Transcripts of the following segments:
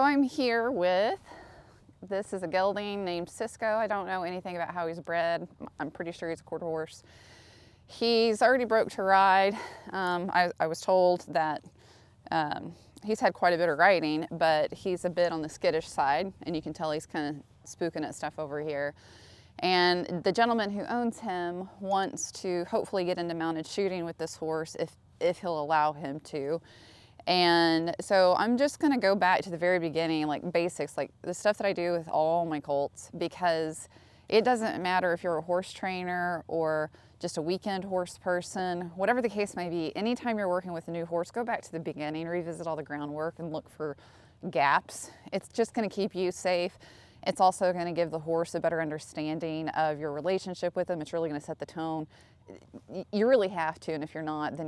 I'm here with, this is a gelding named Cisco. I don't know anything about how he's bred. I'm pretty sure he's a quarter horse. He's already broke to ride. I was told that he's had quite a bit of riding, but he's a bit on the skittish side, and you can tell he's kind of spooking at stuff over here. And the gentleman who owns him wants to hopefully get into mounted shooting with this horse if he'll allow him to. And so I'm just gonna go back to the very beginning, like basics, like the stuff that I do with all my colts, because it doesn't matter if you're a horse trainer or just a weekend horse person, whatever the case may be, anytime you're working with a new horse, go back to the beginning, revisit all the groundwork and look for gaps. It's just gonna keep you safe. It's also gonna give the horse a better understanding of your relationship with them. It's really gonna set the tone. You really have to, and if you're not, then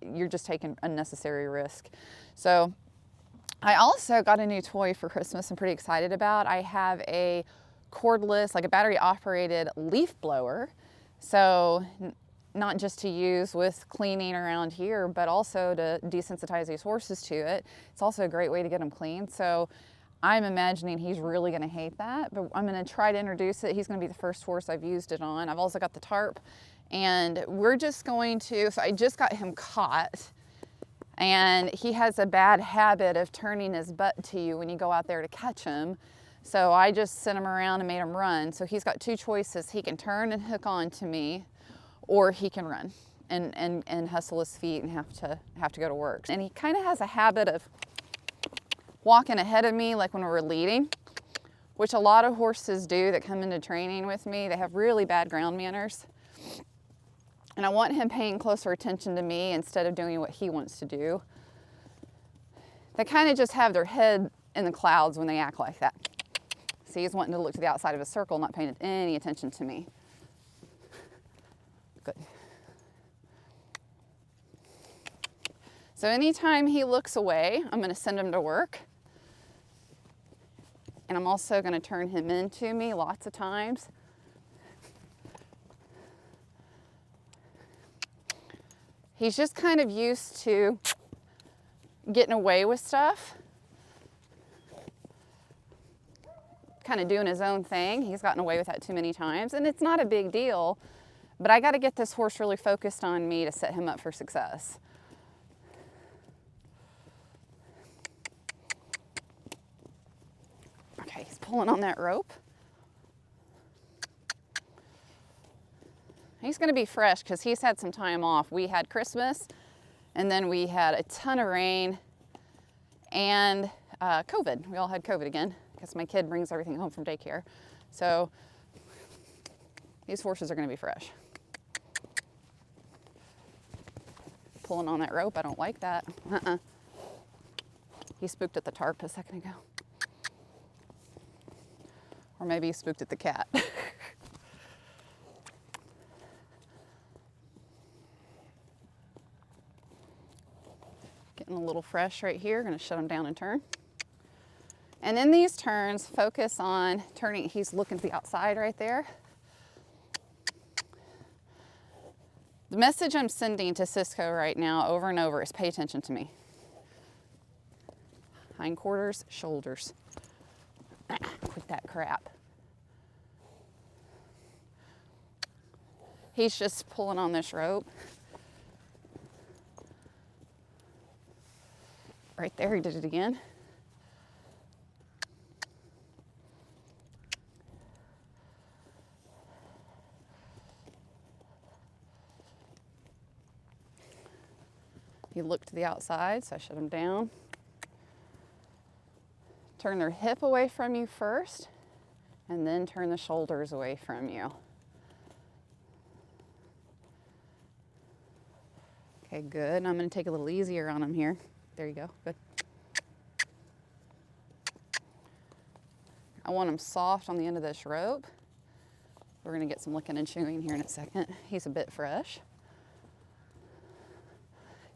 you're just taking unnecessary risk. So I also got a new toy for Christmas I'm pretty excited about. I have a cordless, like a battery operated leaf blower. So not just to use with cleaning around here, but also to desensitize these horses to it. It's also a great way to get them clean. So I'm imagining he's really gonna hate that, but I'm gonna try to introduce it. He's gonna be the first horse I've used it on. I've also got the tarp, and we're just going to, so I just got him caught, and he has a bad habit of turning his butt to you when you go out there to catch him. So I just sent him around and made him run. So he's got two choices. He can turn and hook on to me, or he can run and hustle his feet and have to go to work. And he kind of has a habit of walking ahead of me, like when we're leading, which a lot of horses do that come into training with me. They have really bad ground manners. And I want him paying closer attention to me instead of doing what he wants to do. They kind of just have their head in the clouds when they act like that. See, he's wanting to look to the outside of a circle, not paying any attention to me. Good. So anytime he looks away, I'm going to send him to work. And I'm also going to turn him into me lots of times. He's just kind of used to getting away with stuff, kind of doing his own thing. He's gotten away with that too many times, and it's not a big deal, but I got to get this horse really focused on me to set him up for success. Okay, he's pulling on that rope. He's going to be fresh because he's had some time off. We had Christmas, and then we had a ton of rain and COVID. We all had COVID again because my kid brings everything home from daycare. So these horses are going to be fresh. Pulling on that rope, I don't like that. He spooked at the tarp a second ago. Or maybe he spooked at the cat. Getting a little fresh right here. Gonna shut him down and turn. And in these turns, focus on turning. He's looking to the outside right there. The message I'm sending to Cisco right now over and over is pay attention to me. Hindquarters, shoulders. Quit that crap. He's just pulling on this rope. Right there, he did it again. He looked to the outside, so I shut him down. Turn their hip away from you first, and then turn the shoulders away from you. Okay, good. I'm going to take a little easier on him here. There you go. Good. I want him soft on the end of this rope. We're going to get some licking and chewing here in a second. He's a bit fresh.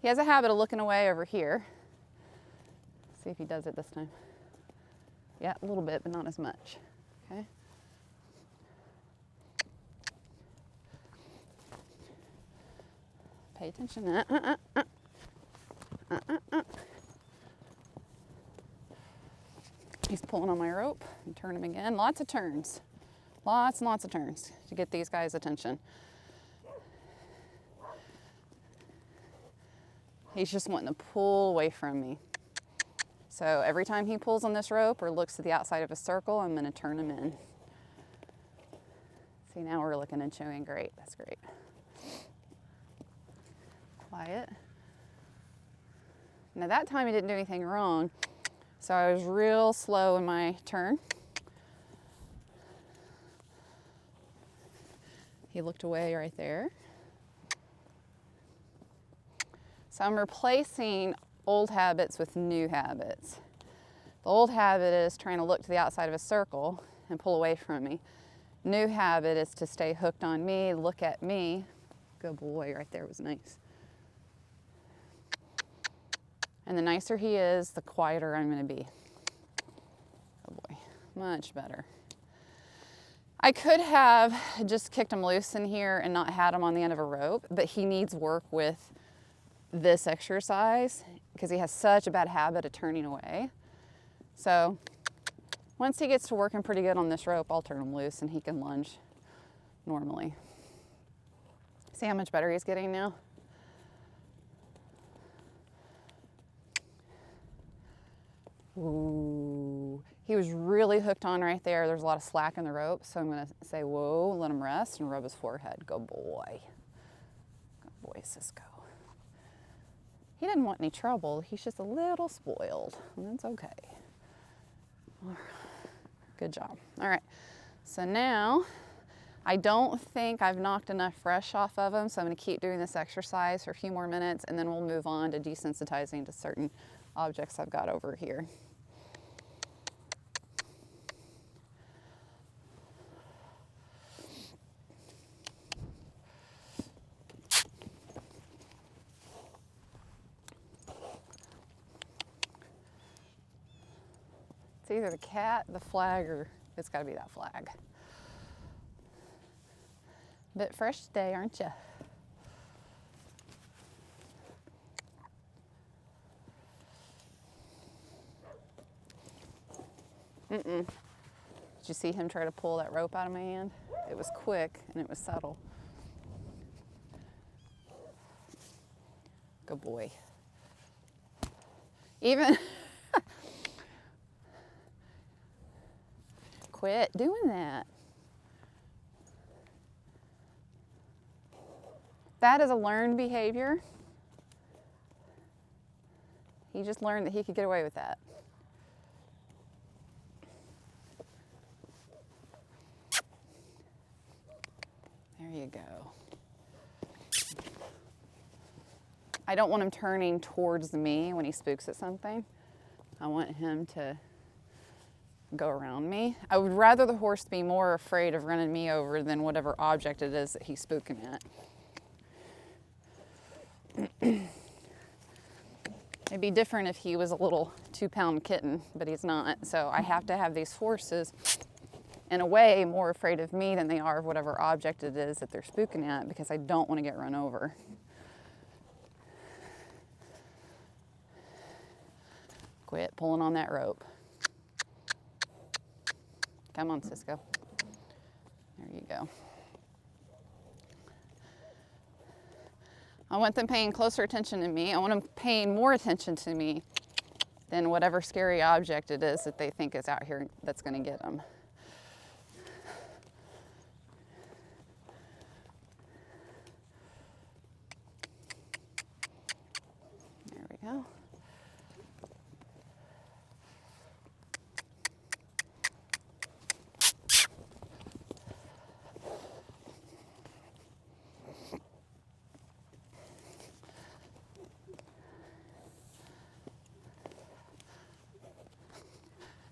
He has a habit of looking away over here. See if he does it this time. Yeah, a little bit, but not as much. Okay. Pay attention. pulling on my rope and turn him again. Lots of turns. Lots and lots of turns to get these guys' attention. He's just wanting to pull away from me. So every time he pulls on this rope or looks to the outside of a circle, I'm going to turn him in. See, now we're looking and showing great. That's great. Quiet. Now that time he didn't do anything wrong, so I was real slow in my turn. He looked away right there. So I'm replacing old habits with new habits. The old habit is trying to look to the outside of a circle and pull away from me. New habit is to stay hooked on me, look at me. Good boy, right there was nice. And the nicer he is, the quieter I'm going to be. Oh boy, much better. I could have just kicked him loose in here and not had him on the end of a rope, but he needs work with this exercise because he has such a bad habit of turning away. So once he gets to working pretty good on this rope, I'll turn him loose and he can lunge normally. See how much better he's getting now? Ooh, he was really hooked on right there. There's a lot of slack in the rope, so I'm gonna say, whoa, let him rest and rub his forehead. Good boy. Good boy, Cisco. He didn't want any trouble. He's just a little spoiled, and that's okay. Good job. All right, so now I don't think I've knocked enough fresh off of him, so I'm gonna keep doing this exercise for a few more minutes, and then we'll move on to desensitizing to certain objects I've got over here. It's either the cat, the flag, or it's got to be that flag. Bit fresh today, aren't you? Did you see him try to pull that rope out of my hand? It was quick and it was subtle. Good boy. Even quit doing that. That is a learned behavior. He just learned that he could get away with that. There you go. I don't want him turning towards me when he spooks at something. I want him to go around me. I would rather the horse be more afraid of running me over than whatever object it is that he's spooking at. It'd be different if he was a little 2-pound kitten, but he's not. So I have to have these horses, in a way, more afraid of me than they are of whatever object it is that they're spooking at, because I don't want to get run over. Quit pulling on that rope. Come on, Cisco. There you go. I want them paying closer attention to me. I want them paying more attention to me than whatever scary object it is that they think is out here that's going to get them. There we go.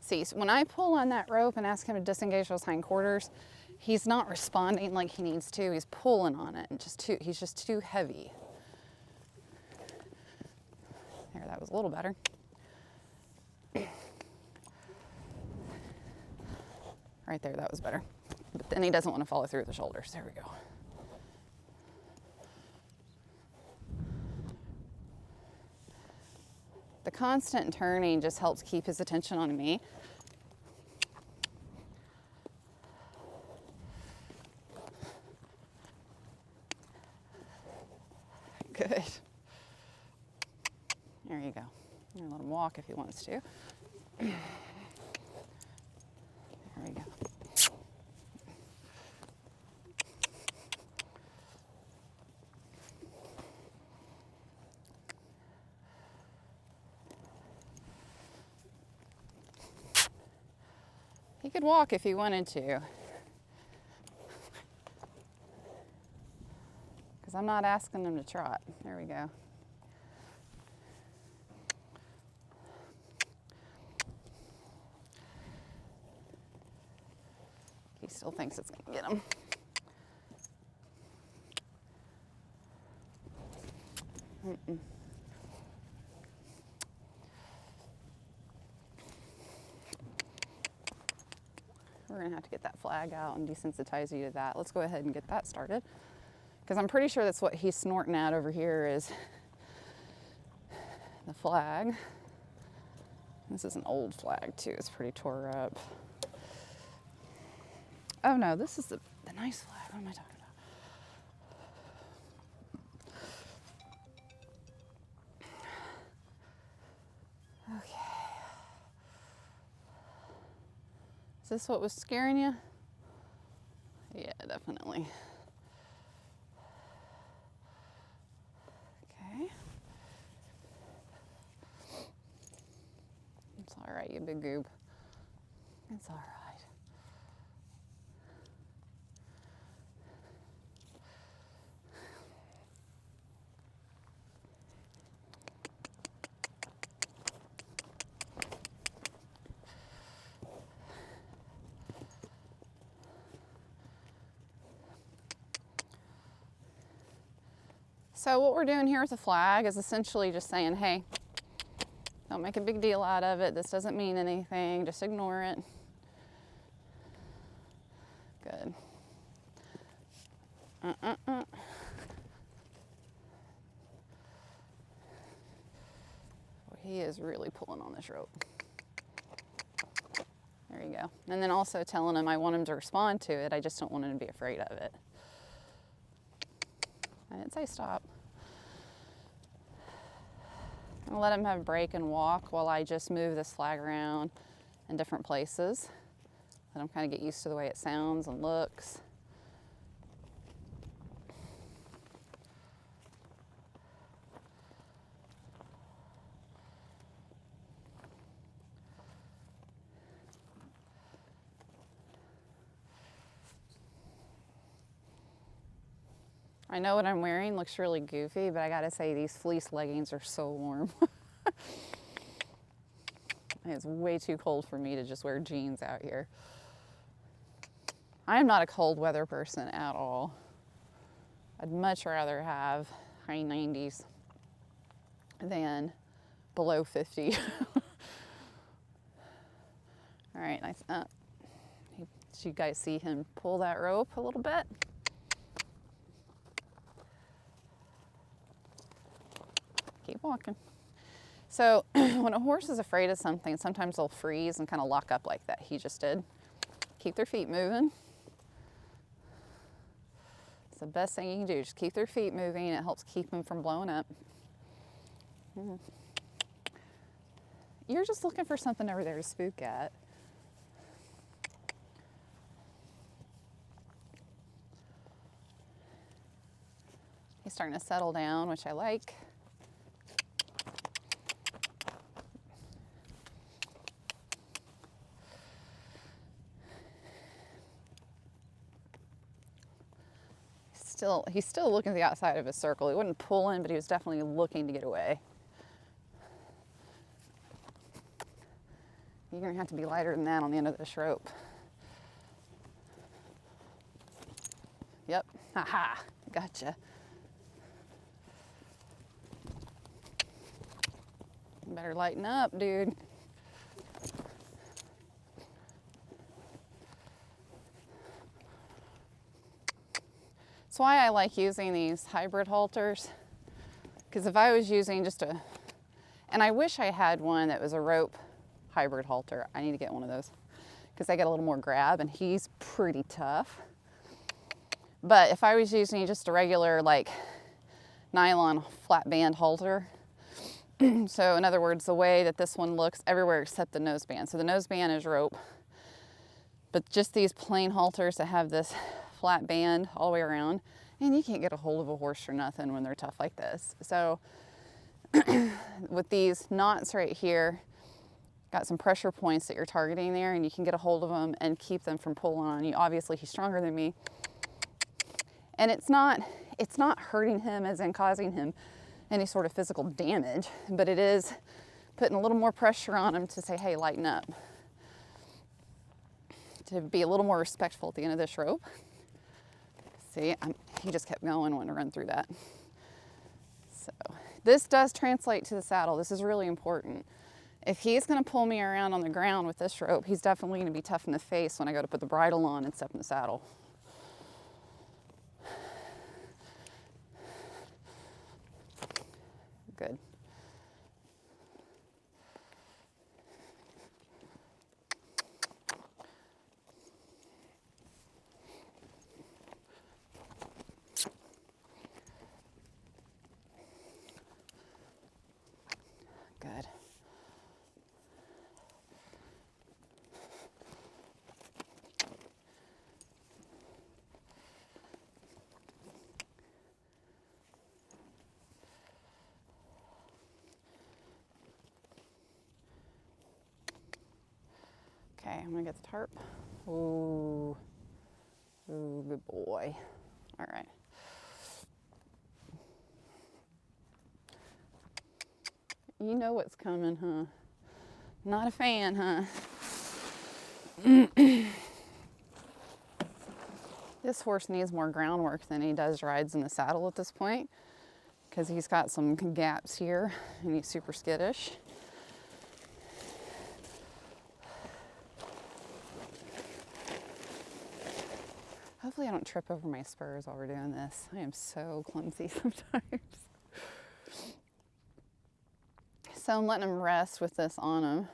See, so when I pull on that rope and ask him to disengage those hindquarters, he's not responding like he needs to. He's pulling on it and he's just too heavy. There, that was a little better. Right there, that was better. But then he doesn't want to follow through with the shoulders. There we go. The constant turning just helps keep his attention on me. There you go. I'm gonna let him walk if he wants to. There we go. He could walk if he wanted to. Because I'm not asking him to trot. There we go. He still thinks it's gonna get him. We're gonna have to get that flag out and desensitize you to that. Let's go ahead and get that started. Because I'm pretty sure that's what he's snorting at over here is the flag. This is an old flag too, it's pretty tore up. Oh no, this is the nice flag, what am I talking about? Okay. Is this what was scaring you? Yeah, definitely. Okay. It's all right, you big goob. It's all right. So what we're doing here with the flag is essentially just saying, hey, don't make a big deal out of it. This doesn't mean anything. Just ignore it. Good. Well, he is really pulling on this rope. There you go. And then also telling him I want him to respond to it. I just don't want him to be afraid of it. I didn't say stop. I'm gonna let him have a break and walk while I just move this flag around in different places. Let him kind of get used to the way it sounds and looks. I know what I'm wearing looks really goofy, but I gotta say these fleece leggings are so warm. It's way too cold for me to just wear jeans out here. I am not a cold weather person at all. I'd much rather have high 90s than below 50. All right, nice. Did you guys see him pull that rope a little bit? Keep walking. So when a horse is afraid of something, sometimes they'll freeze and kind of lock up like that he just did. Keep their feet moving. It's the best thing you can do. Just keep their feet moving. It helps keep them from blowing up. You're just looking for something over there to spook at. He's starting to settle down, which I like. He's still looking at the outside of his circle. He wasn't pulling, but he was definitely looking to get away. You're gonna have to be lighter than that on the end of this rope. Yep, haha, gotcha. You better lighten up, dude. That's why I like using these hybrid halters, because if I was using just and I wish I had one that was a rope hybrid halter. I need to get one of those because they get a little more grab, and he's pretty tough. But if I was using just a regular like nylon flat band halter, So in other words, the way that this one looks everywhere except the noseband. So the noseband is rope, but just these plain halters that have this flat band all the way around, and you can't get a hold of a horse for nothing when they're tough like this. So with these knots right here, got some pressure points that you're targeting there, and you can get a hold of them and keep them from pulling on you. Obviously, he's stronger than me, and it's not hurting him as in causing him any sort of physical damage, but it is putting a little more pressure on him to say, hey, lighten up. To be a little more respectful at the end of this rope. See, he just kept going, wanting to run through that. So this does translate to the saddle. This is really important. If he's gonna pull me around on the ground with this rope, he's definitely gonna be tough in the face when I go to put the bridle on and step in the saddle. Good. Good. Okay, I'm gonna get the tarp. Ooh, ooh, good boy. All right. You know what's coming, huh? Not a fan, huh? This horse needs more groundwork than he does rides in the saddle at this point, because he's got some gaps here and he's super skittish. Hopefully I don't trip over my spurs while we're doing this. I am so clumsy sometimes. So I'm letting him rest with this on him.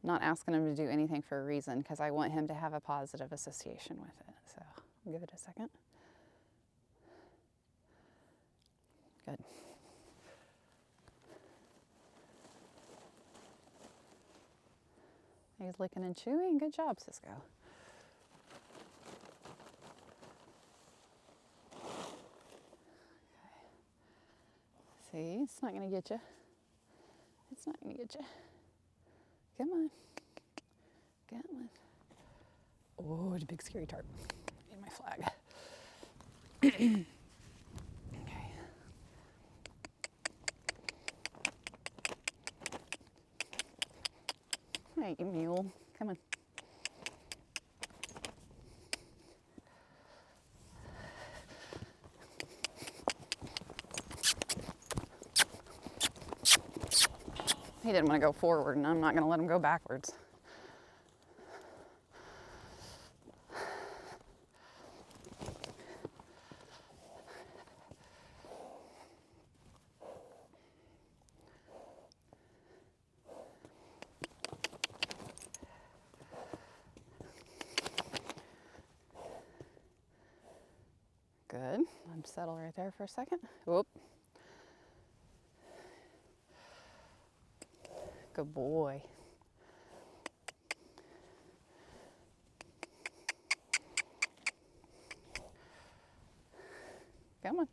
Not asking him to do anything for a reason, because I want him to have a positive association with it. So I'll give it a second. Good. He's licking and chewing. Good job, Cisco. See, it's not going to get you. It's not going to get you. Come on. Come on. Oh, it's a big scary tarp. I need my flag. Okay. Hey, you mule. Come on. He didn't want to go forward, and I'm not going to let him go backwards. Good. Let him settle right there for a second. Whoop. Good boy. Come on.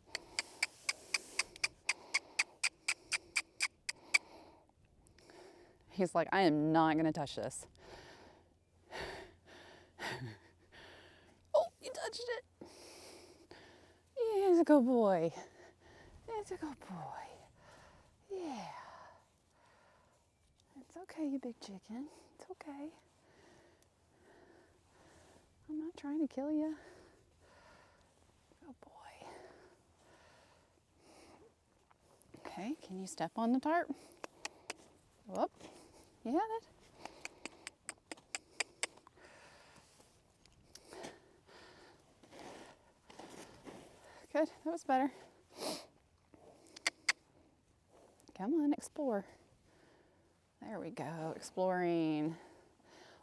He's like, I am not going to touch this. Oh, you touched it. He's a good boy. He's a good boy. Yeah. It's okay, you big chicken. It's okay. I'm not trying to kill you. Good boy. Okay, can you step on the tarp? Whoop. You had it. Good, that was better. Come on, explore. There we go, exploring.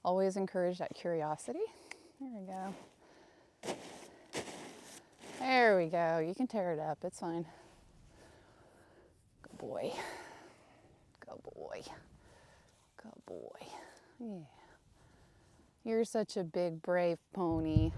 Always encourage that curiosity. There we go. There we go, you can tear it up, it's fine. boy. Good boy. Good boy. Yeah. You're such a big, brave pony.